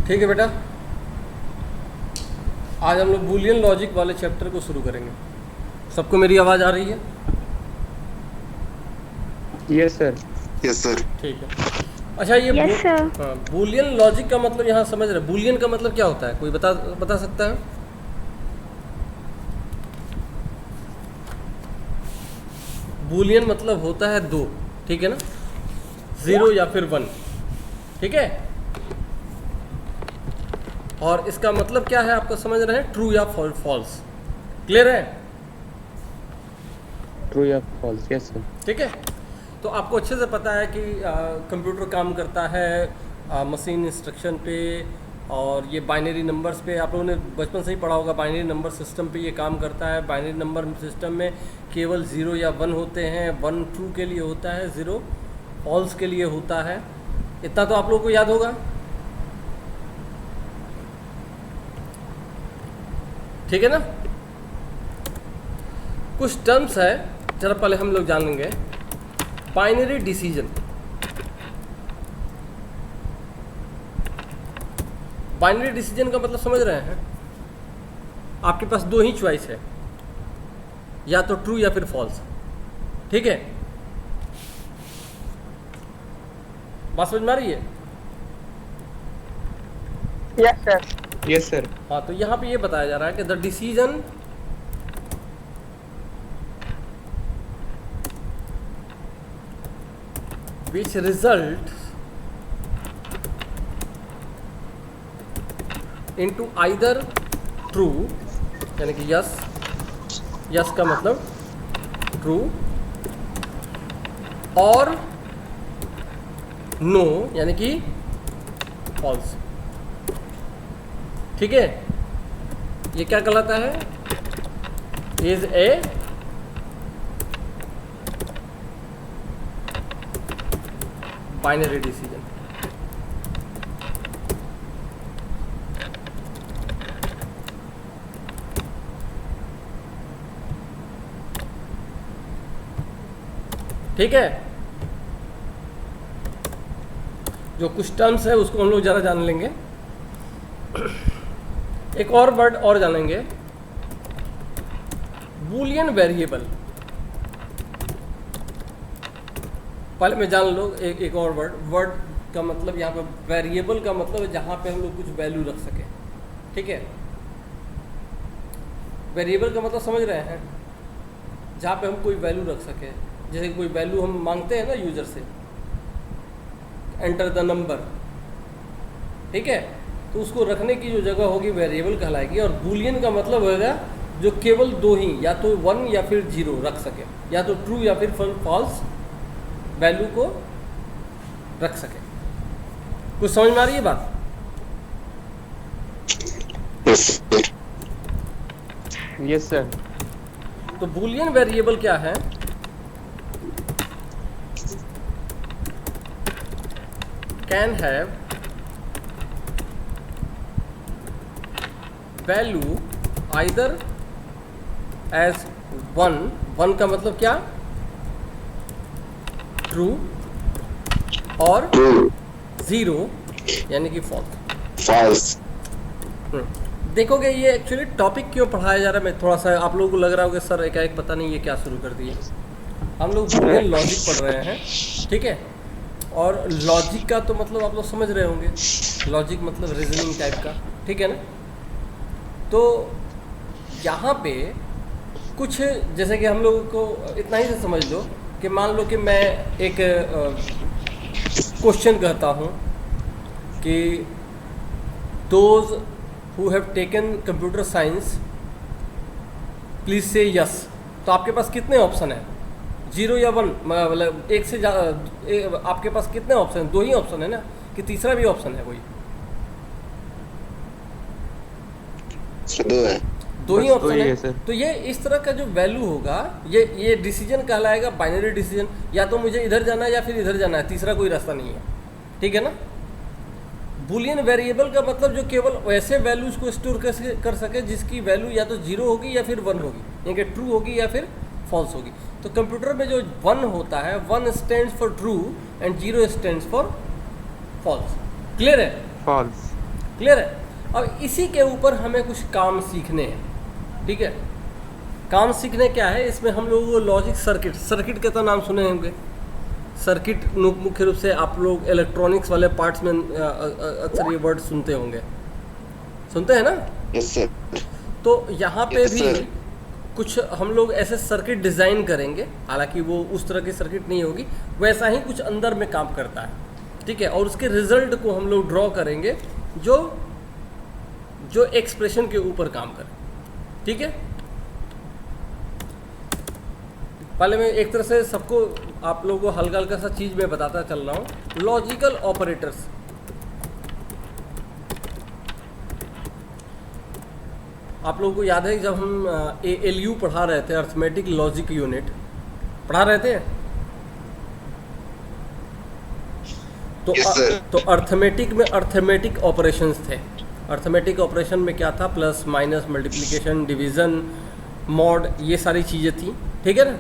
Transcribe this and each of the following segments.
ठीक है बेटा, आज हम लोग बूलियन लॉजिक वाले चैप्टर को शुरू करेंगे। सबको मेरी आवाज़ आ रही है? Yes sir. Yes sir. ठीक है। अच्छा, ये Yes, sir. हाँ, बूलियन लॉजिक का मतलब यहाँ समझ रहे? बूलियन का मतलब क्या होता है? कोई बता सकता है? बूलियन मतलब होता है दो, ठीक है ना, 0 या फिर 1, ठीक है। और इसका मतलब क्या है आपको समझ रहे हैं? ट्रू या फॉल्स। क्लियर है? ट्रू या फॉल्स, यस सर। ठीक है। तो आपको अच्छे से पता है कि कंप्यूटर काम करता है मशीन इंस्ट्रक्शन पे, और ये बाइनरी नंबर्स पे आप लोगों ने बचपन से ही पढ़ा होगा। बाइनरी नंबर सिस्टम पे ये काम करता है। बाइनरी नंबर सिस्टम में केवल 0 या 1 होते हैं। 1 ट्रू के लिए होता है, 0 फॉल्स के लिए होता है। इतना तो आप लोगों को याद होगा, ठीक है ना। कुछ टर्म्स है, जरा पहले हम लोग जान लेंगे। बाइनरी डिसीजन, बाइनरी डिसीजन का मतलब समझ रहे हैं? आपके पास दो ही चॉइस है, या तो ट्रू या फिर फॉल्स, ठीक है। बात समझ में आ रही है? Yes, sir. Yes sir. हाँ, तो यहाँ पे ये बताया जा रहा है कि the decision which result into either true, यानी कि यस का मतलब ट्रू, और नो यानी कि फॉल्स, ठीक है। ये क्या कहलाता है? Is a binary decision. ठीक है। जो कुछ टर्म्स है उसको हम लोग ज़रा जान लेंगे। एक और वर्ड और जानेंगे, बूलियन वेरिएबल। पहले मैं जान लो एक और वर्ड का मतलब। यहाँ पे वेरिएबल का मतलब है जहाँ पे हम लोग कुछ वैल्यू रख सके, ठीक है। वेरिएबल का मतलब समझ रहे हैं? जहाँ पे हम कोई वैल्यू रख सके। जैसे कोई वैल्यू हम मांगते हैं ना यूजर से, एंटर द नंबर, ठीक है, तो उसको रखने की जो जगह होगी वेरिएबल कहलाएगी। और बूलियन का मतलब होगा जो केवल दो ही, या तो 1 या फिर 0 रख सके, या तो ट्रू या फिर फॉल्स वैल्यू को रख सके। कुछ समझ में आ रही है बात? Yes sir. तो बूलियन वेरिएबल क्या है? Can have value either as 1 का मतलब क्या? ट्रू, और 0 यानी कि फॉल्स। देखोगे ये एक्चुअली टॉपिक क्यों पढ़ाया जा रहा है। मैं थोड़ा सा, आप लोगों को लग रहा होगा सर एकाएक पता नहीं ये क्या शुरू कर दिए। हम लोग बूलियन लॉजिक पढ़ रहे हैं, ठीक है। और लॉजिक का तो मतलब आप लोग समझ रहे होंगे, लॉजिक मतलब रीजनिंग टाइप का, ठीक है ना। तो यहाँ पे कुछ, जैसे कि हम लोगों को इतना ही से समझ लो कि मान लो कि मैं एक क्वेश्चन कहता हूँ कि those who have taken computer science please से यस। तो आपके पास कितने ऑप्शन हैं? 0 या 1, मतलब एक से आपके पास कितने ऑप्शन हैं? दो ही ऑप्शन है ना, कि तीसरा भी ऑप्शन है कोई? दो ही ऑप्शन है। तो ये इस तरह का जो वैल्यू होगा, ये डिसीजन कहलाएगा बाइनरी डिसीजन। या तो मुझे इधर जाना है या फिर इधर जाना है, तीसरा कोई रास्ता नहीं है, ठीक है ना। बूलियन वेरिएबल का मतलब जो केवल वैसे वैल्यूज को स्टोर कर सके जिसकी वैल्यू या तो 0 होगी या फिर 1 होगी, यानी कि ट्रू होगी या फिर फॉल्स होगी। तो कंप्यूटर में जो 1 होता है, 1 stands for true and 0 stands for false. Clear है? फॉल्स। क्लियर है? अब इसी के ऊपर हमें कुछ काम सीखने हैं, ठीक है? काम सीखने क्या है, इसमें हम लोगों को लॉजिक सर्किट का तो नाम सुने होंगे। सर्किट मुख्य रूप से आप लोग इलेक्ट्रॉनिक्स वाले पार्ट्स में अक्सर ये वर्ड सुनते होंगे, सुनते हैं ना? Yes sir. तो यहाँ पे Yes, भी sir. कुछ हम लोग ऐसे सर्किट डिज़ाइन करेंगे, हालांकि वो उस तरह की सर्किट नहीं होगी, वैसा ही कुछ अंदर में काम करता है, ठीक है? और उसके रिजल्ट को हम लोग ड्रॉ करेंगे जो एक्सप्रेशन के ऊपर काम करे, ठीक है? पहले मैं एक तरह से सबको आप लोगों को हल्का हल्का सा चीज़ में बताता चल रहा हूँ। लॉजिकल ऑपरेटर्स, आप लोगों को याद है जब हम ALU पढ़ा रहे थे, अर्थमेटिक लॉजिक यूनिट पढ़ा रहे थे, तो Yes, sir. तो अर्थमेटिक में अर्थमेटिक ऑपरेशंस थे। अर्थमेटिक ऑपरेशन में क्या था? Plus minus, multiplication, division, mod, ये सारी चीज़ें थी, ठीक है ना?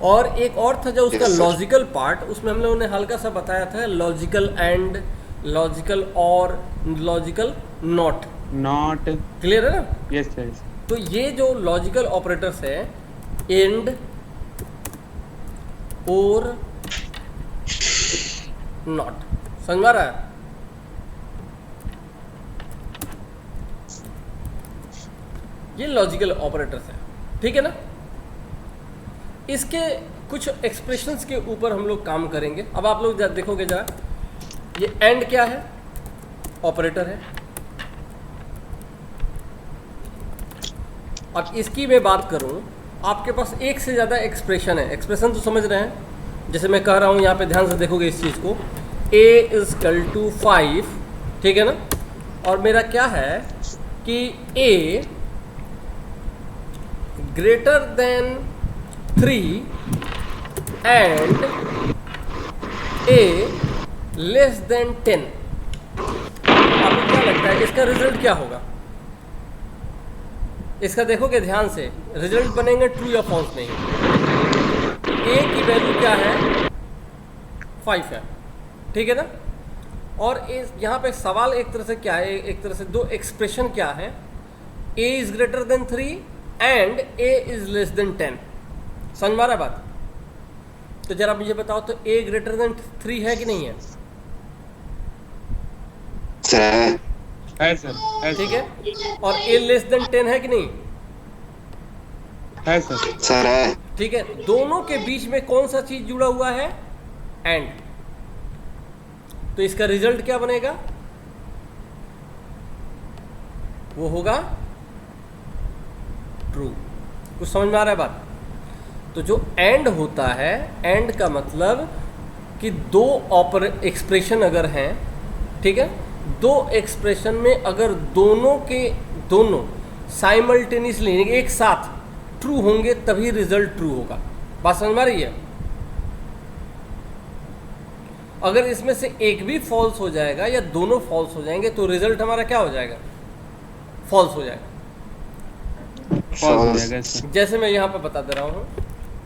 और एक और था जो उसका Yes, sir. लॉजिकल पार्ट, उसमें हम लोगों ने हल्का सा बताया था लॉजिकल एंड, लॉजिकल और, लॉजिकल नॉट। Not. क्लियर है ना? Yes sir. तो ये जो लॉजिकल ऑपरेटर्स है, एंड, और, नॉट, समझ में आ रहा है? ये लॉजिकल ऑपरेटर्स है, ठीक है ना? इसके कुछ एक्सप्रेशंस के ऊपर हम लोग काम करेंगे। अब आप लोग देखोगे जरा, ये एंड क्या है? ऑपरेटर है। अब इसकी मैं बात करूं, आपके पास एक से ज़्यादा एक्सप्रेशन है। एक्सप्रेशन तो समझ रहे हैं? जैसे मैं कह रहा हूं, यहाँ पे ध्यान से देखोगे इस चीज़ को, a=5, ठीक है ना? और मेरा क्या है कि a greater than 3 and a less than 10। आपको क्या लगता है इसका रिजल्ट क्या होगा? इसका देखोगे ध्यान से, रिजल्ट बनेंगे ट्रू या फॉल्स नहीं। a की वैल्यू क्या है? 5 है, ठीक है ना? और यहाँ पे सवाल एक तरह से क्या है, एक तरह से दो एक्सप्रेशन क्या है? a is greater than 3 and a is less than 10। समझ में आ रहा है बात? तो जरा मुझे बताओ, तो a ग्रेटर देन 3 है कि नहीं है? सर है सर। है ठीक है। और a लेस देन 10 है कि नहीं? है सर। सर है। ठीक है। दोनों के बीच में कौन सा चीज जुड़ा हुआ है? एंड। तो इसका रिजल्ट क्या बनेगा? वो होगा ट्रू। कुछ समझ में आ रहा है बात? तो जो एंड होता है, एंड का मतलब कि दो एक्सप्रेशन अगर हैं, ठीक है, दो एक्सप्रेशन में अगर दोनों के दोनों साइमल्टेनियसली एक साथ ट्रू होंगे तभी रिजल्ट ट्रू होगा। बात समझ में आ रही है? अगर इसमें से एक भी फॉल्स हो जाएगा या दोनों फॉल्स हो जाएंगे तो रिजल्ट हमारा क्या हो जाएगा? फॉल्स हो जाएगा। फॉल्स हो जाएगा सर। जैसे मैं यहाँ पर बता दे रहा हूँ,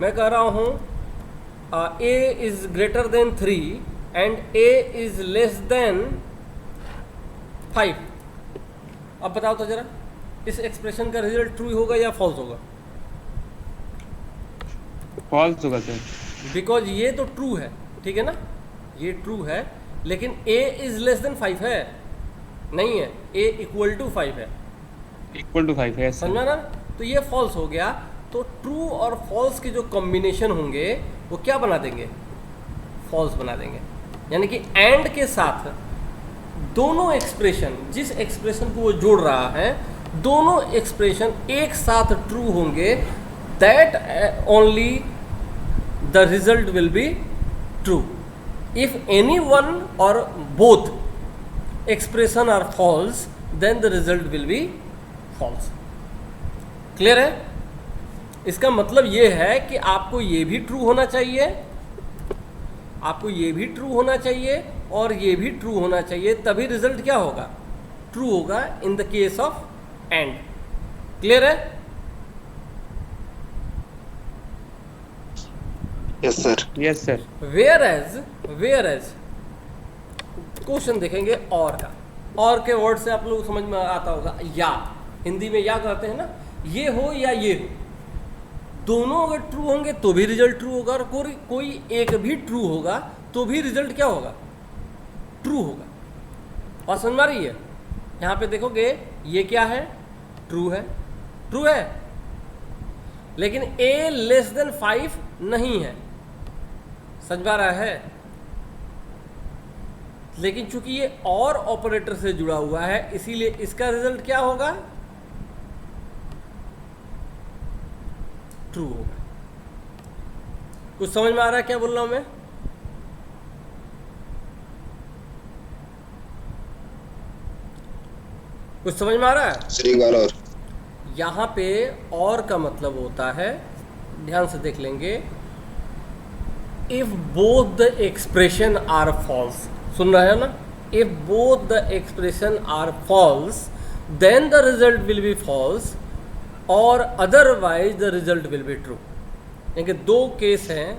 मैं कह रहा हूँ a is greater than 3 and a is less than 5। अब बताओ तो जरा, इस एक्सप्रेशन का रिजल्ट ट्रू होगा या फॉल्स होगा? फॉल्स होगा सर। बिकॉज ये तो ट्रू है, ठीक है ना, ये ट्रू है, लेकिन a इज लेस देन 5 है, नहीं है, a इक्वल टू 5 है। इक्वल टू 5 है समझा सर। ना? तो ये फॉल्स हो गया। तो ट्रू और फॉल्स के जो कॉम्बिनेशन होंगे वो क्या बना देंगे? फॉल्स बना देंगे। यानी कि एंड के साथ दोनों एक्सप्रेशन, जिस एक्सप्रेशन को वो जोड़ रहा है, दोनों एक्सप्रेशन एक साथ ट्रू होंगे, that only the result will be true. If any one or both expression are false, then the result will be false. Clear है? इसका मतलब ये है कि आपको ये भी ट्रू होना चाहिए, आपको ये भी ट्रू होना चाहिए और ये भी ट्रू होना चाहिए, तभी रिजल्ट क्या होगा? ट्रू होगा in the case of and. Clear है? Yes sir. Yes sir. Whereas question देखेंगे और का। और के वर्ड से आप लोग समझ में आता होगा, या हिंदी में या कहते हैं ना, ये हो या ये हो, दोनों अगर ट्रू होंगे तो भी रिजल्ट ट्रू होगा, और कोई एक भी ट्रू होगा तो भी रिजल्ट क्या होगा, ट्रू होगा। और समझ में आ रही है? यहाँ पे देखोगे ये क्या है, ट्रू है, ट्रू है, लेकिन a लेस देन 5 नहीं है, समझ में आ रहा है? लेकिन चूंकि ये और ऑपरेटर से जुड़ा हुआ है इसीलिए इसका रिजल्ट क्या होगा, ट्रू होगा। कुछ समझ में आ रहा है क्या बोल रहा हूं मैं? कुछ समझ में आ रहा है? श्री और यहाँ पे और का मतलब होता है, ध्यान से देख लेंगे, if both the expression are false, सुन रहे हो ना, if both the expression are false then the result will be false और otherwise the result will be true. यानी दो केस हैं।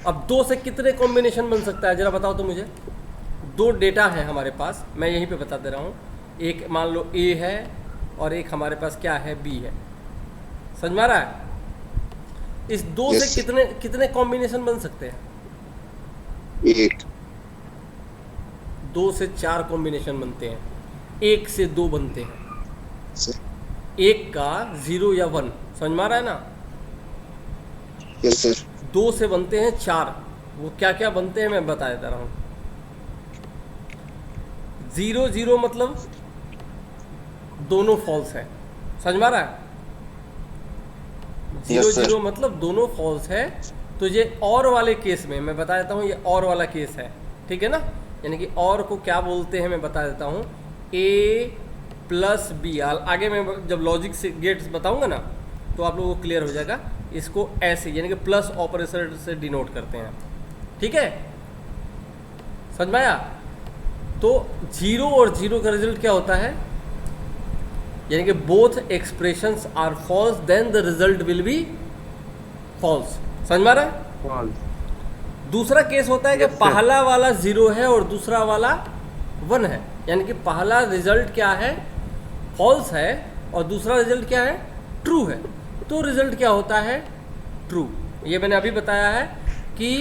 अब दो से कितने कॉम्बिनेशन बन सकता है जरा बताओ तो मुझे। दो डेटा है हमारे पास, मैं यहीं पे बता दे रहा हूँ, एक मान लो A है और एक हमारे पास क्या है, B है। समझ में आ रहा है? इस दो Yes. से कितने कॉम्बिनेशन बन सकते हैं? एक, 2 से 4 कॉम्बिनेशन बनते हैं, 1 से 2 बनते हैं, सर, 1 का 0 या 1, समझ में आ रहा है ना? यस सर, 2 से बनते हैं 4, वो क्या क्या बनते हैं मैं बता देता रहा हूँ। 0 0 मतलब दोनों फॉल्स है, समझ में आ रहा है? 0 Yes, sir. 0 मतलब दोनों फॉल्स है। तो ये और वाले केस में मैं बता देता हूँ, ये और वाला केस है, ठीक है ना? यानी कि और को क्या बोलते हैं मैं बता देता हूँ, A प्लस B। आगे मैं जब लॉजिक से गेट्स बताऊंगा ना तो आप लोगों को क्लियर हो जाएगा। इसको ऐसे यानी कि प्लस ऑपरेटर से डिनोट करते हैं, ठीक है? समझ में आया? तो 0 और 0 का रिजल्ट क्या होता है, यानी कि both expressions are false then the result will be false. समझ में आ रहा है? फॉल्स। दूसरा केस होता है कि Yes, sir. पहला वाला 0 है और दूसरा वाला 1 है, यानी कि पहला रिजल्ट क्या है, फॉल्स है, और दूसरा रिजल्ट क्या है, ट्रू है। तो रिजल्ट क्या होता है, ट्रू। ये मैंने अभी बताया है कि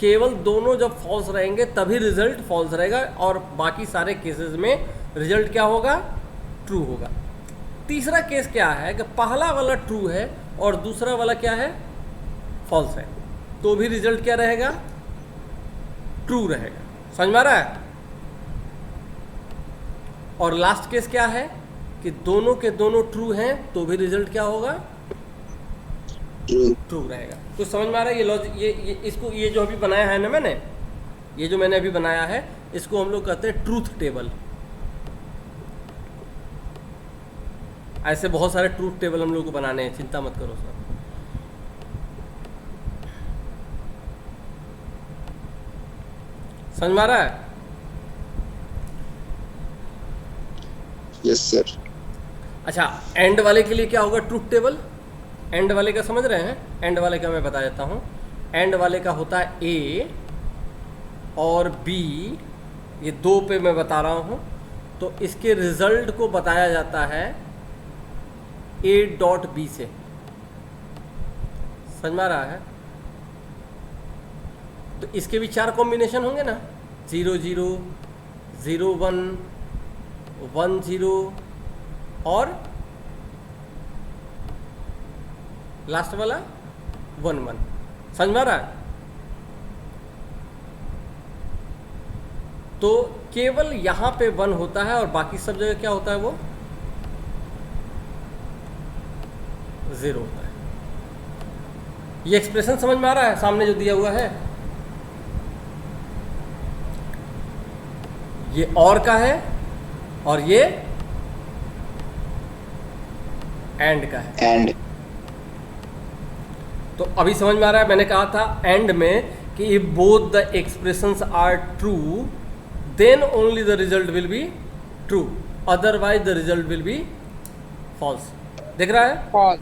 केवल दोनों जब फॉल्स रहेंगे तभी रिजल्ट फॉल्स रहेगा, और बाकी सारे केसेस में रिजल्ट क्या होगा, ट्रू होगा। तीसरा केस क्या है कि पहला वाला ट्रू है और दूसरा वाला क्या है, फॉल्स है, तो भी रिजल्ट क्या रहेगा, ट्रू रहेगा। समझ में आ रहा है? और लास्ट केस क्या है कि दोनों के दोनों ट्रू हैं तो भी रिजल्ट क्या होगा, ट्रू, ट्रू रहेगा। तो समझ में आ रहा है? ये लॉजिक, ये इसको, ये जो अभी बनाया है ना मैंने, ये जो मैंने अभी बनाया है इसको हम लोग कहते हैं ट्रूथ टेबल। ऐसे बहुत सारे ट्रूथ टेबल हम लोग को बनाने हैं, चिंता मत करो सर। समझ में आ रहा है? यस सर, अच्छा, एंड वाले के लिए क्या होगा ट्रूथ टेबल? एंड वाले का समझ रहे हैं? एंड वाले का मैं बता देता हूँ। एंड वाले का होता है A और B, ये 2 पे मैं बता रहा हूँ। तो इसके रिजल्ट को बताया जाता है A डॉट B से। समझ में आ रहा है? तो इसके भी 4 कॉम्बिनेशन होंगे ना, 0 0 0 1 1 0 और लास्ट वाला 1 1। समझ में आ रहा है? तो केवल यहाँ पे 1 होता है और बाकी सब जगह क्या होता है, वो 0 होता है। ये एक्सप्रेशन समझ में आ रहा है सामने जो दिया हुआ है? ये और का है और ये एंड का है। एंड, तो अभी समझ में आ रहा है? मैंने कहा था एंड में कि if both the expressions are true then only the result will be true, otherwise the result will be false. दिख रहा है? false,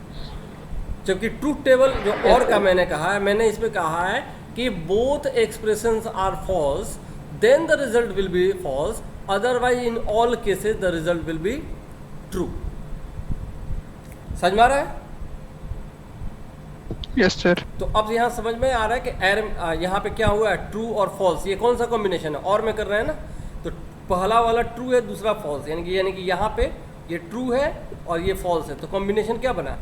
जबकि ट्रूथ टेबल जो और का मैंने कहा है, मैंने इसमें कहा है कि both expressions are false then the result will be false, otherwise in all cases the result will be true. समझ में आ रहा है? Yes, sir. तो अब यहाँ समझ में आ रहा है कि यहाँ पे क्या हुआ है, ट्रू और फॉल्स, ये कौन सा कॉम्बिनेशन है, और में कर रहे हैं ना, तो पहला वाला ट्रू है, दूसरा फॉल्स, यानी कि यहाँ पे ये ट्रू है और ये फॉल्स है, तो कॉम्बिनेशन क्या बना,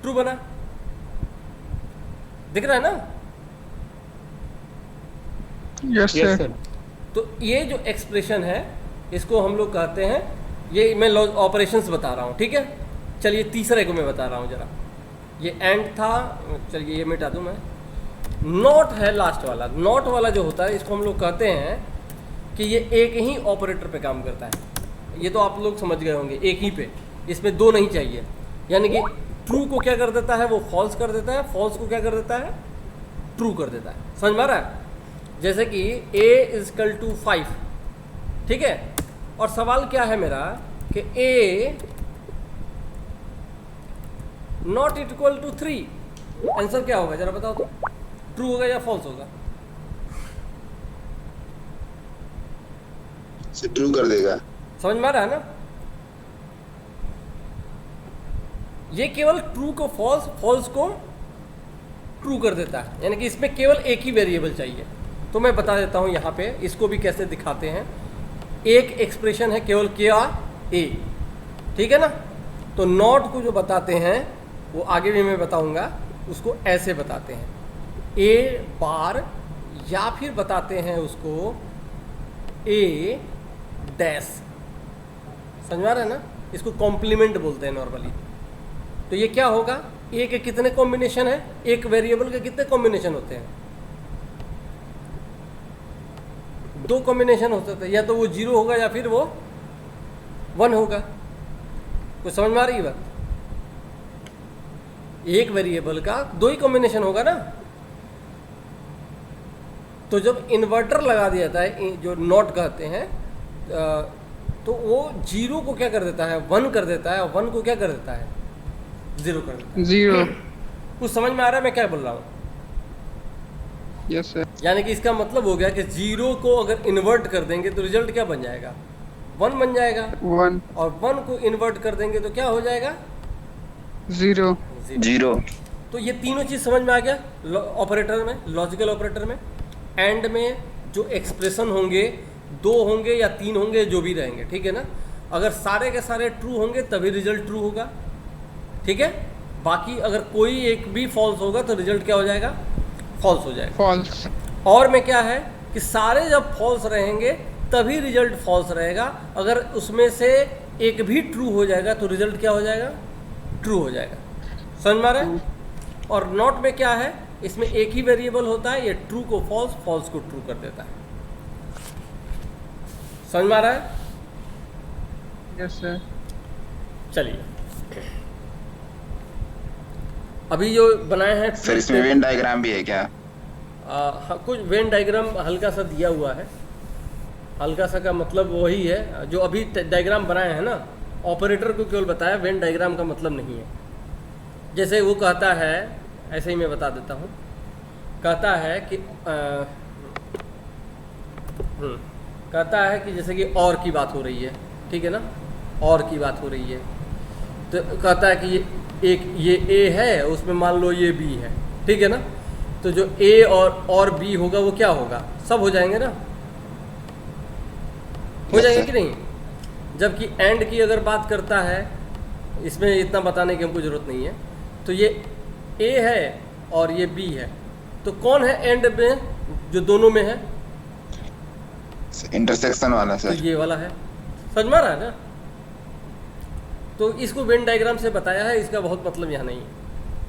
ट्रू बना। दिख रहा है ना? Yes, Yes, sir. sir. तो ये जो एक्सप्रेशन है इसको हम लोग कहते हैं, ये मैं ऑपरेशंस बता रहा हूँ, ठीक है। चलिए तीसरे को मैं बता रहा हूँ जरा, ये एंड था, चलिए ये मिटा दूँ मैं। नॉट है लास्ट वाला, नॉट वाला जो होता है इसको हम लोग कहते हैं कि ये एक ही ऑपरेटर पे काम करता है। ये तो आप लोग समझ गए होंगे, एक ही पे, इसमें दो नहीं चाहिए। यानी कि ट्रू को क्या कर देता है, वो फॉल्स कर देता है, फॉल्स को क्या कर देता है, ट्रू कर देता है। समझ में आ रहा है? जैसे कि a = 5, ठीक है, और सवाल क्या है मेरा कि a ≠ 3, आंसर क्या होगा जरा बताओ तो, ट्रू होगा या फॉल्स होगा? से ट्रू कर देगा। समझ में आ रहा है ना? ये केवल ट्रू को फॉल्स, फॉल्स को ट्रू कर देता है, यानी कि इसमें केवल एक ही वेरिएबल चाहिए। तो मैं बता देता हूं यहाँ पे इसको भी कैसे दिखाते हैं। एक एक्सप्रेशन है केवल क्या, ए, ठीक है ना। तो नॉट को जो बताते हैं वो आगे भी मैं बताऊंगा, उसको ऐसे बताते हैं, ए बार, या फिर बताते हैं उसको ए डैश। समझ में आ रहा है ना? इसको कॉम्प्लीमेंट बोलते हैं नॉर्मली। तो ये क्या होगा, ए के कितने कॉम्बिनेशन है, एक वेरिएबल के कितने कॉम्बिनेशन होते हैं, दो कॉम्बिनेशन हो सकते हैं, या तो वो 0 होगा या फिर वो 1 होगा। कुछ समझ में आ रही है बात? एक वेरिएबल का दो ही कॉम्बिनेशन होगा ना। तो जब इन्वर्टर लगा दिया जाता है, जो नॉट कहते हैं, तो वो 0 को क्या कर देता है, 1 कर देता है, 1 को क्या कर देता है, 0 कर देता है। 0. कुछ समझ में आ रहा है मैं क्या बोल रहा हूँ? Yes, sir. यानी कि इसका मतलब हो गया कि 0 को अगर इन्वर्ट कर देंगे तो रिजल्ट क्या बन जाएगा, 1 बन जाएगा, 1. और 1 को इन्वर्ट कर देंगे तो क्या हो जाएगा, 0. 0। तो ये तीनों चीज़ समझ में आ गया ऑपरेटर में, लॉजिकल ऑपरेटर में। एंड में जो एक्सप्रेशन होंगे, 2 होंगे या 3 होंगे, जो भी रहेंगे, ठीक है ना। अगर सारे के सारे ट्रू होंगे तभी रिजल्ट ट्रू होगा, ठीक है। बाकी अगर कोई एक भी फॉल्स होगा तो रिजल्ट क्या हो जाएगा, फॉल्स हो जाएगा। False. और में क्या है कि सारे जब फॉल्स रहेंगे तभी रिजल्ट फॉल्स रहेगा। अगर उसमें से एक भी ट्रू हो जाएगा तो रिजल्ट क्या हो जाएगा, ट्रू हो जाएगा। समझ में आ रहा है? और नॉट में क्या है, इसमें एक ही वेरिएबल होता है, ये ट्रू को फॉल्स, फॉल्स को ट्रू कर देता है। समझ में आ रहा है? Yes, sir. चलिए, अभी जो बनाए हैं फिर इसमें वेन डायग्राम भी है क्या? हाँ, कुछ वेन डायग्राम हल्का सा दिया हुआ है। हल्का सा का मतलब वही है जो अभी डायग्राम बनाए हैं ना, ऑपरेटर को केवल बताया, वेन डायग्राम का मतलब नहीं है। जैसे वो कहता है, ऐसे ही मैं बता देता हूँ, कहता है कि कहता है कि जैसे कि और की बात हो रही है, ठीक है ना, और की बात हो रही है, तो कहता है कि ये ए है, उसमें मान लो ये बी है, ठीक है ना। तो जो ए और बी होगा वो क्या होगा, सब हो जाएंगे ना, हो जाएंगे कि नहीं। जबकि एंड की अगर बात करता है, इसमें इतना बताने की हमको ज़रूरत नहीं है। तो ये ए है और ये बी है, तो कौन है एंड में जो दोनों में है, इंटरसेक्शन वाला तो सर। ये वाला है। समझ में आ रहा है ना? तो इसको वेन डायग्राम से बताया है, इसका बहुत मतलब यहाँ नहीं है।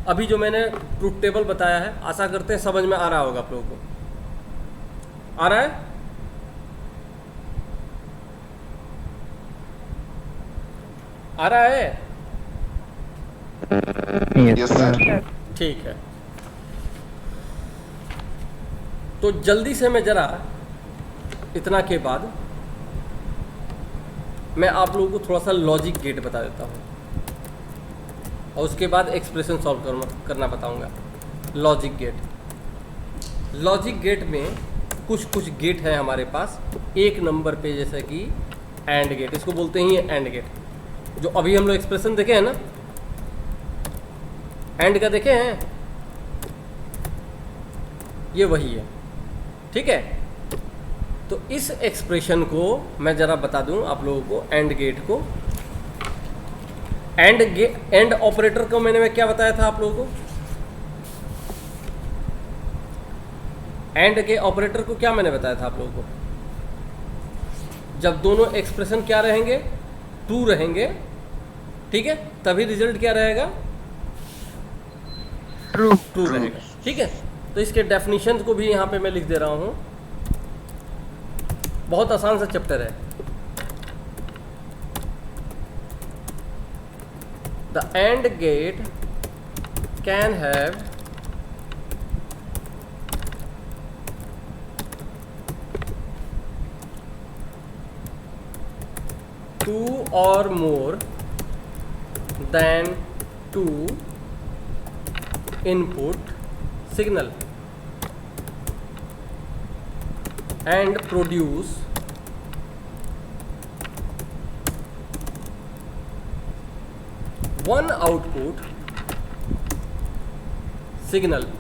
अभी जो मैंने ट्रूथ टेबल बताया है, आशा करते हैं समझ में आ रहा होगा आप लोगों को। आ रहा है? आ रहा है? Yes sir. ठीक है, तो जल्दी से मैं जरा इतना के बाद मैं आप लोगों को थोड़ा सा लॉजिक गेट बता देता हूँ, और उसके बाद एक्सप्रेशन सॉल्व करना बताऊंगा। लॉजिक गेट में कुछ कुछ गेट है हमारे पास एक नंबर पे, जैसे कि एंड गेट, इसको बोलते हैं एंड गेट। जो अभी हम लोग एक्सप्रेशन देखे हैं ना, एंड का देखे हैं, ये वही है, ठीक है। तो इस एक्सप्रेशन को मैं ज़रा बता दूं आप लोगों को, एंड गेट को, एंड ऑपरेटर को मैंने क्या बताया था आप लोगों को? एंड के ऑपरेटर को क्या मैंने बताया था आप लोगों को? जब दोनों एक्सप्रेशन क्या रहेंगे, ट्रू रहेंगे, ठीक है, तभी रिजल्ट क्या रहेगा? ट्रू। ट्रू रहेगा, ठीक है। तो इसके डेफिनेशन को भी यहाँ पे मैं लिख दे रहा हूँ, बहुत आसान सा चैप्टर है। The end gate can have two or more than two input signal and produce one output signal।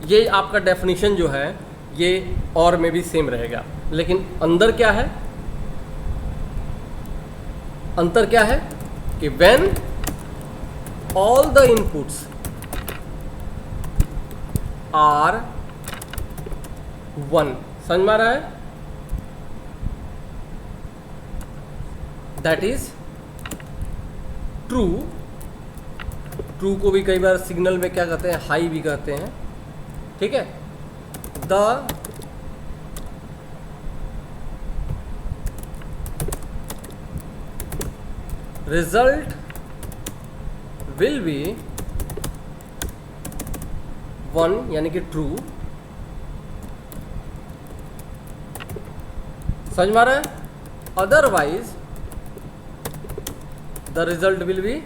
ये आपका डेफिनेशन जो है ये और में भी सेम रहेगा, लेकिन अंदर क्या है? अंतर क्या है कि when all the inputs are 1, समझ में आ रहा है? That is true. ट्रू को भी कई बार सिग्नल में क्या कहते हैं? हाई भी कहते हैं, ठीक है। द result will be 1, यानी कि ट्रू। समझ में आ रहा है? Otherwise the result will be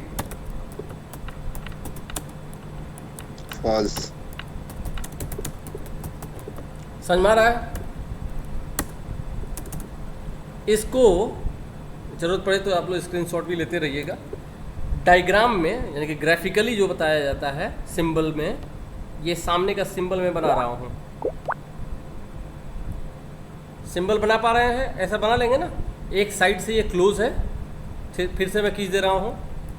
false. समझ में आ रहा है? इसको जरूरत पड़े तो आप लोग स्क्रीनशॉट भी लेते रहिएगा। डायग्राम में यानी कि ग्राफिकली जो बताया जाता है सिंबल में, ये सामने का सिंबल मैं बना रहा हूँ। सिंबल बना पा रहे हैं? ऐसा बना लेंगे ना। एक साइड से ये क्लोज है, फिर से मैं खींच दे रहा हूँ,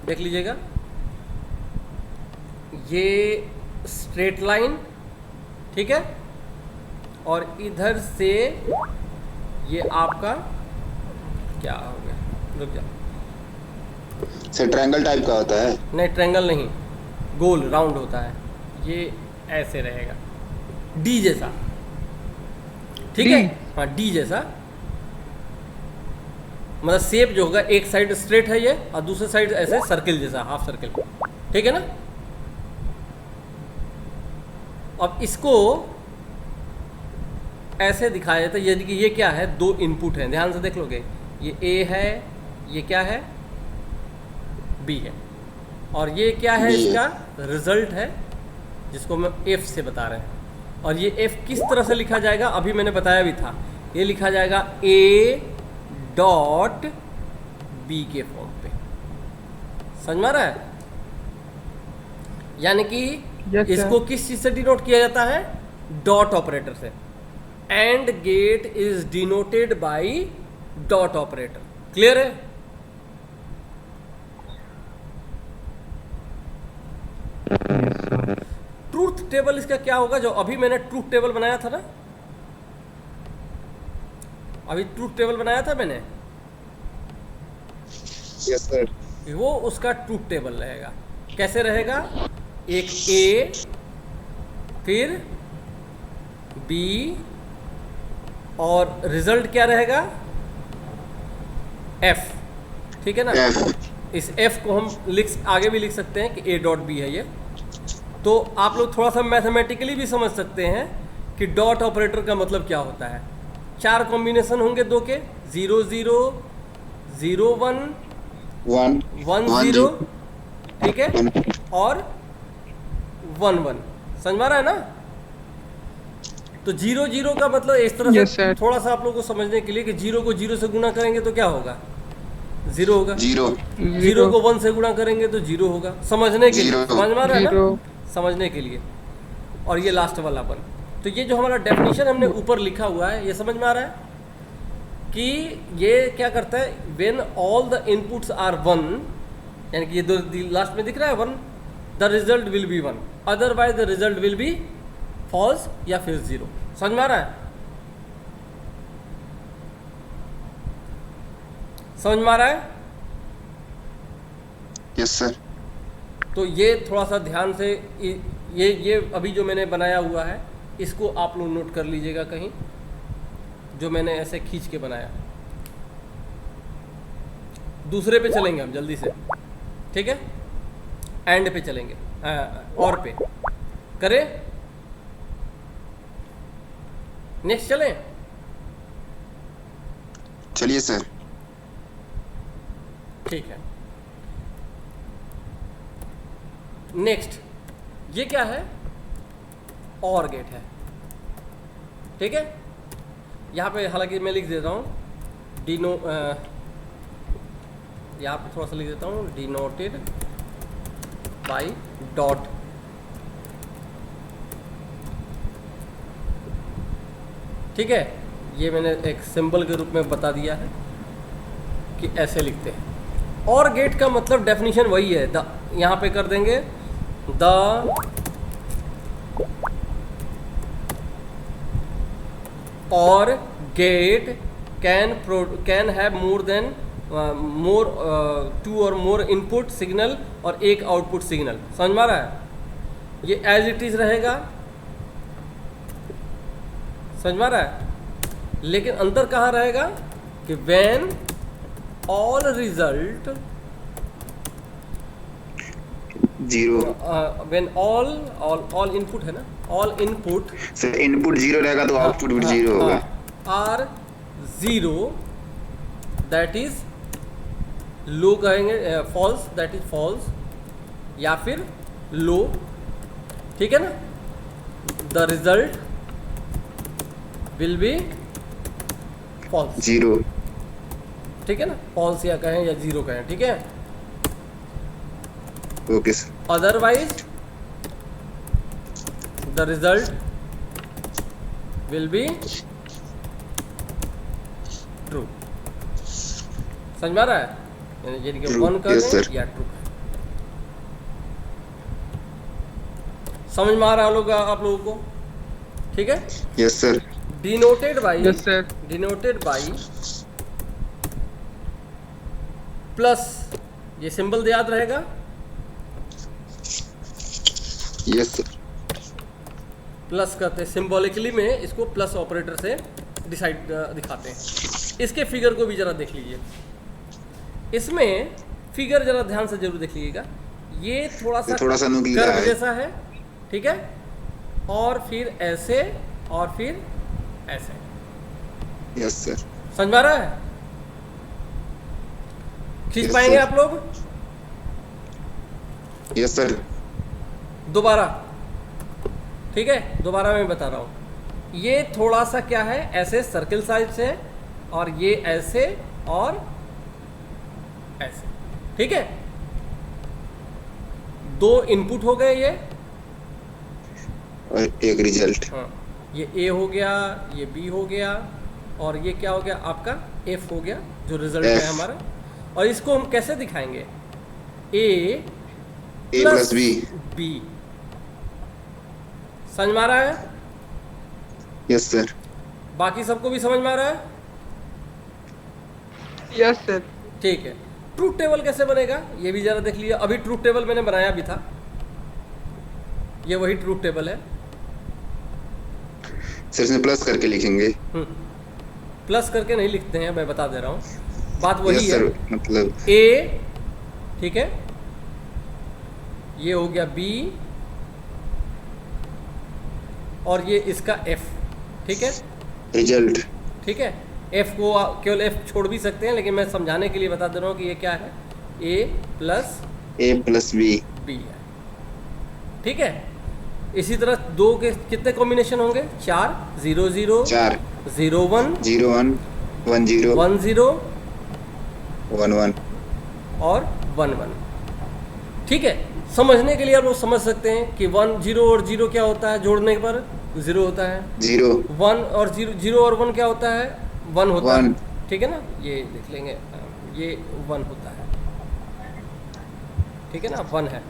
देख लीजिएगा। ये स्ट्रेट लाइन, ठीक है, और इधर से ये आपका क्या हो गया, रुक जा, से ट्रायंगल टाइप का होता है? नहीं ट्रायंगल नहीं, गोल राउंड होता है। ये ऐसे रहेगा, डी जैसा, ठीक है। हाँ, डी जैसा, मतलब शेप जो होगा, एक साइड स्ट्रेट है ये और दूसरे साइड ऐसे सर्किल जैसा, हाफ सर्किल, ठीक है ना। अब इसको ऐसे दिखाया जाता है, यदि कि ये क्या है, दो इनपुट हैं, ध्यान से देख लोगे। ये ए है, ये क्या है, बी है, और ये क्या है, इसका रिजल्ट है, जिसको हम एफ से बता रहे हैं। और ये एफ किस तरह से लिखा जाएगा, अभी मैंने बताया भी था। ये लिखा जाएगा ए डॉट बी के फॉर्म पे। समझ में आ रहा है? यानी कि इसको किस चीज से डिनोट किया जाता है? डॉट ऑपरेटर से। And gate is denoted by dot operator. Clear है? ट्रूथ टेबल इसका क्या होगा? जो अभी मैंने ट्रूथ टेबल बनाया था ना, अभी ट्रूथ टेबल बनाया था मैंने, यस सर। वो उसका ट्रूथ टेबल रहेगा। कैसे रहेगा? एक ए, फिर बी, और रिजल्ट क्या रहेगा? एफ, ठीक है ना। इस एफ को हम आगे भी लिख सकते हैं कि ए डॉट बी है ये। तो आप लोग थोड़ा सा मैथमेटिकली भी समझ सकते हैं कि डॉट ऑपरेटर का मतलब क्या होता है। 4 कॉम्बिनेशन होंगे दो के, 0 0 0 1 1 0, ठीक है, और 1 1। समझ में आ रहा है ना? तो 0 0 का मतलब इस तरह Yes, से sir. थोड़ा सा आप लोगों को समझने के लिए कि 0 को 0 से गुणा करेंगे तो क्या होगा, 0 होगा। 0 0 को 1 से गुणा करेंगे तो 0 होगा। समझने के लिए, Zero. समझ में आ रहा है ना, 0 समझने के लिए। और ये लास्ट वाला वन, तो ये जो हमारा डेफिनेशन हमने ऊपर लिखा हुआ है, ये समझ में आ रहा है कि ये क्या करता है, when all the inputs are 1, यानी कि ये दो लास्ट में दिख रहा है 1, the result will be 1, otherwise the result will be false या फिर 0। समझ में आ रहा है, समझ में आ रहा है। Yes sir. तो ये थोड़ा सा ध्यान से ये अभी जो मैंने बनाया हुआ है इसको आप लोग नोट कर लीजिएगा कहीं, जो मैंने ऐसे खींच के बनाया। दूसरे पे चलेंगे हम जल्दी से, ठीक है, एंड पे चलेंगे, और पे करें, नेक्स्ट चलें। चलिए सर। ठीक है, नेक्स्ट ये क्या है, और गेट है, ठीक है। यहाँ पे हालांकि मैं लिख देता हूँ यहाँ पे थोड़ा सा लिख देता हूँ, डिनोटेड बाई डॉट। ठीक है, ये मैंने एक सिंबल के रूप में बता दिया है कि ऐसे लिखते हैं। और गेट का मतलब डेफिनेशन वही है, यहाँ पे कर देंगे द और gate can have more than two or more input signal और एक आउटपुट सिग्नल। समझ में आ रहा है, ये एज इट इज रहेगा, समझ में आ रहा है। लेकिन अंतर कहाँ रहेगा कि when all result, 0 when all input है ना, ऑल इनपुट सर, इनपुट 0 रहेगा तो आउटपुट भी 0 होगा। आर 0 दैट इज लो कहेंगे, फॉल्स दैट इज फॉल्स या फिर लो, ठीक है ना। The result will be false, 0 ठीक है ना, फॉल्स या कहें या 0 कहें, ठीक है। Okay sir. Otherwise the result will be true. समझ में आ रहा है, यानी कि True, 1 कर yes, दें sir. या ट्रू। समझ में आ रहा है आप लोगों को, ठीक है। Yes sir. Denoted by, Yes, sir. Denoted by plus, ये सिंबल याद रहेगा, यस सर। प्लस करते हैं सिंबॉलिकली में, इसको प्लस ऑपरेटर से दिखाते हैं। इसके फिगर को भी जरा देख लीजिए, इसमें फिगर जरा ध्यान से जरूर देख लीजिएगा। ये थोड़ा सा नुकीला कर्व है। जैसा है, ठीक है, और फिर ऐसे और फिर ऐसे। Yes sir. समझ में आ रहा है, खींच Yes, पाएंगे sir. आप लोग? Yes sir. दोबारा, ठीक है, दोबारा मैं बता रहा हूँ। ये थोड़ा सा क्या है, ऐसे सर्किल साइज से, और ये ऐसे और ऐसे, ठीक है। 2 इनपुट हो गए ये, और एक रिजल्ट। हाँ, ये A हो गया, ये B हो गया, और ये क्या हो गया आपका F हो गया, जो रिजल्ट है F. हमारा। और इसको हम कैसे दिखाएंगे, A प्लस बी। B। समझ में आ रहा है, यस सर। बाकी सबको भी समझ में आ रहा है, Yes, sir. ठीक है। ट्रूथ टेबल कैसे बनेगा ये भी जरा देख लिया। अभी ट्रूथ टेबल मैंने बनाया भी था, ये वही ट्रूथ टेबल है। सर इसमें प्लस करके लिखेंगे। प्लस करके नहीं लिखते हैं, मैं बता दे रहा हूँ, बात वही यस है। सर, मतलब ए, ठीक है, ये हो गया बी, और ये इसका एफ, ठीक है, रिजल्ट। ठीक है। एफ को केवल एफ छोड़ भी सकते हैं, लेकिन मैं समझाने के लिए बता दे रहा हूँ कि ये क्या है, ए प्लस बी। बी है, ठीक है। इसी तरह दो के कितने कॉम्बिनेशन होंगे? 4, 0 0 4 0 1 0 1 1 0 1 0 1 1 और 1 1। ठीक है, समझने के लिए आप लोग समझ सकते हैं कि 1 0 और 0 क्या होता है, जोड़ने पर 0 होता है। 0 1 और 0 और 1 क्या होता है? 1 होता है। 1 ठीक है ना, ये देख लेंगे, ये 1 होता है। ठीक है ना, 1 है।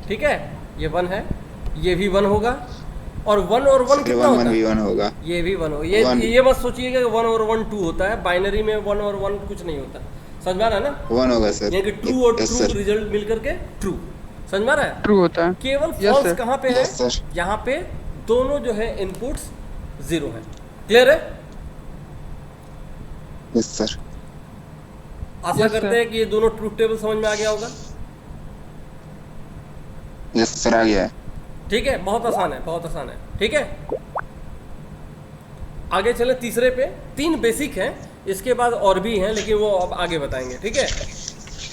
ठीक है, ये 1 है, ये भी 1 होगा। और 1 और 1 कितना 1 होता 1 है? भी 1 होगा। ये भी 1 होगा। One. ये मत सोचिएगा कि 1 और 1 2 होता है। बाइनरी में 1 और 1 कुछ नहीं होता। समझ में आ रहा है ना? 1 होगा सर। यानी कि ट्रू और Yes, ट्रू sir. रिजल्ट मिल करके ट्रू। समझ में आ रहा है? ट्रू होता है। केवल Yes, फॉल्स sir. कहाँ पे है? Yes, sir. यहाँ पे दोनों जो है इनपुट्स 0 है। क्लियर है? Yes sir. आशा Yes, करते sir. हैं कि ये दोनों ट्रूथ टेबल समझ में आ गया होगा। यस सर, आ गया है। ठीक है, बहुत आसान है, बहुत आसान है। ठीक है, आगे चले तीसरे पे। 3 बेसिक हैं, इसके बाद और भी हैं लेकिन वो अब आगे बताएंगे। ठीक है,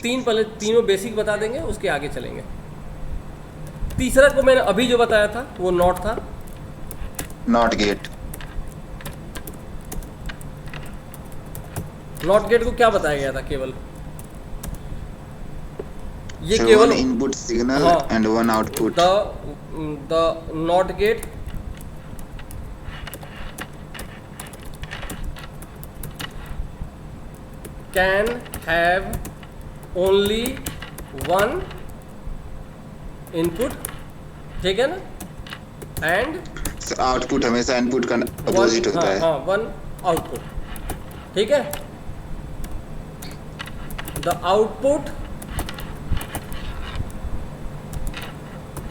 3 पहले तीनों बेसिक बता देंगे, उसके आगे चलेंगे। तीसरा को मैंने अभी जो बताया था वो नॉट था। Not gate. नॉट गेट को क्या बताया गया था? केवल ये सर, केवल 1 इनपुट सिग्नल हाँ। And 1 output. The not gate can have only 1 input. ठीक है ना? एंड सर, आउटपुट हमेशा इनपुट का अपोजिट होता है। हाँ, 1 आउटपुट। ठीक है, the output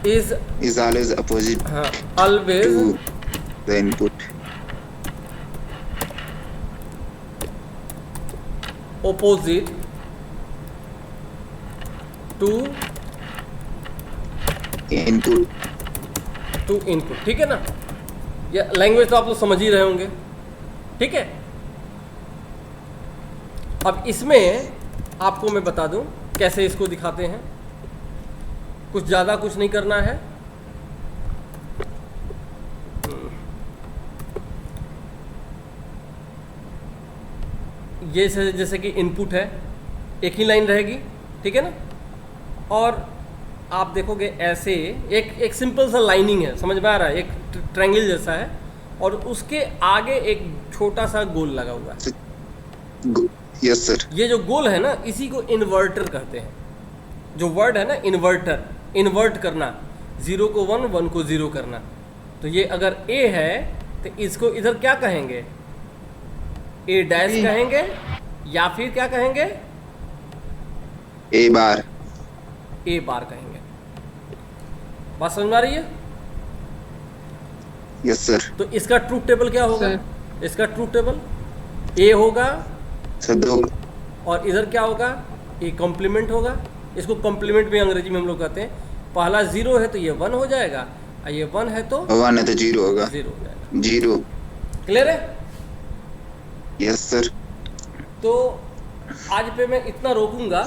is is always opposite always to the input. opposite to input। ठीक है ना? ये लैंग्वेज तो आप लोग समझ ही रहे होंगे। ठीक है, अब इसमें आपको मैं बता दूं कैसे इसको दिखाते हैं। कुछ ज़्यादा कुछ नहीं करना है। ये जैसे कि इनपुट है, एक ही लाइन रहेगी। ठीक है ना? और आप देखोगे ऐसे एक सिंपल सा लाइनिंग है, समझ में आ रहा है? एक ट्रायंगल जैसा है और उसके आगे एक छोटा सा गोल लगा हुआ है। Yes sir. ये जो गोल है ना, इसी को इन्वर्टर कहते हैं। जो वर्ड है ना इन्वर्टर, इन्वर्ट करना, 0 को 1 1 को 0 करना। तो ये अगर ए है तो इसको इधर क्या कहेंगे? ए डैश कहेंगे या फिर क्या कहेंगे? ए बार। ए बार कहेंगे। बात समझ में आ रही है? Yes sir. तो इसका ट्रूथ टेबल क्या होगा? Sir. इसका ट्रूथ टेबल ए होगा सर 2 और इधर क्या होगा? ए कॉम्प्लीमेंट होगा। इसको कॉम्प्लीमेंट भी अंग्रेजी में हम लोग कहते हैं। पहला 0 है तो ये 1 हो जाएगा, और ये 1 है तो 1 है तो 0 होगा। 0 हो जाएगा। 0। क्लियर है? Yes sir. तो आज पे मैं इतना रोकूंगा।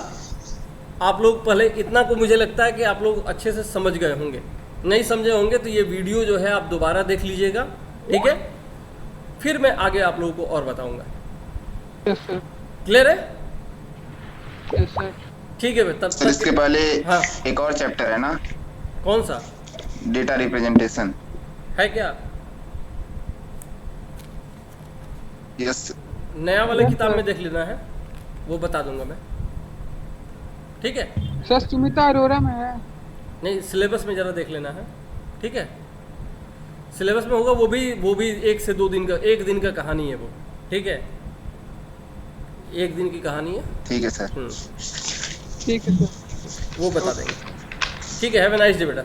आप लोग पहले इतना को मुझे लगता है कि आप लोग अच्छे से समझ गए होंगे। नहीं समझे होंगे तो ये वीडियो जो है आप दोबारा देख लीजिएगा। ठीक है, फिर मैं आगे आप लोगों को और बताऊंगा। Yes sir. क्लियर है? Yes sir. ठीक है तब सर इसके पहले हाँ। एक और चैप्टर है ना, कौन सा डेटा रिप्रेजेंटेशन। है? क्या यस। नया वाले किताब में देख लेना है, वो बता दूंगा मैं। ठीक है, सर सुमिता अरोरा में है। नहीं सिलेबस में ज़रा देख लेना है। ठीक है, सिलेबस में होगा। वो भी 1 से 2 दिन का, 1 दिन का कहानी है वो। ठीक है, 1 दिन की कहानी है। ठीक है सर। ठीक है सर। वो बता देंगे। ठीक है, हैव ए नाइस डे बेटा।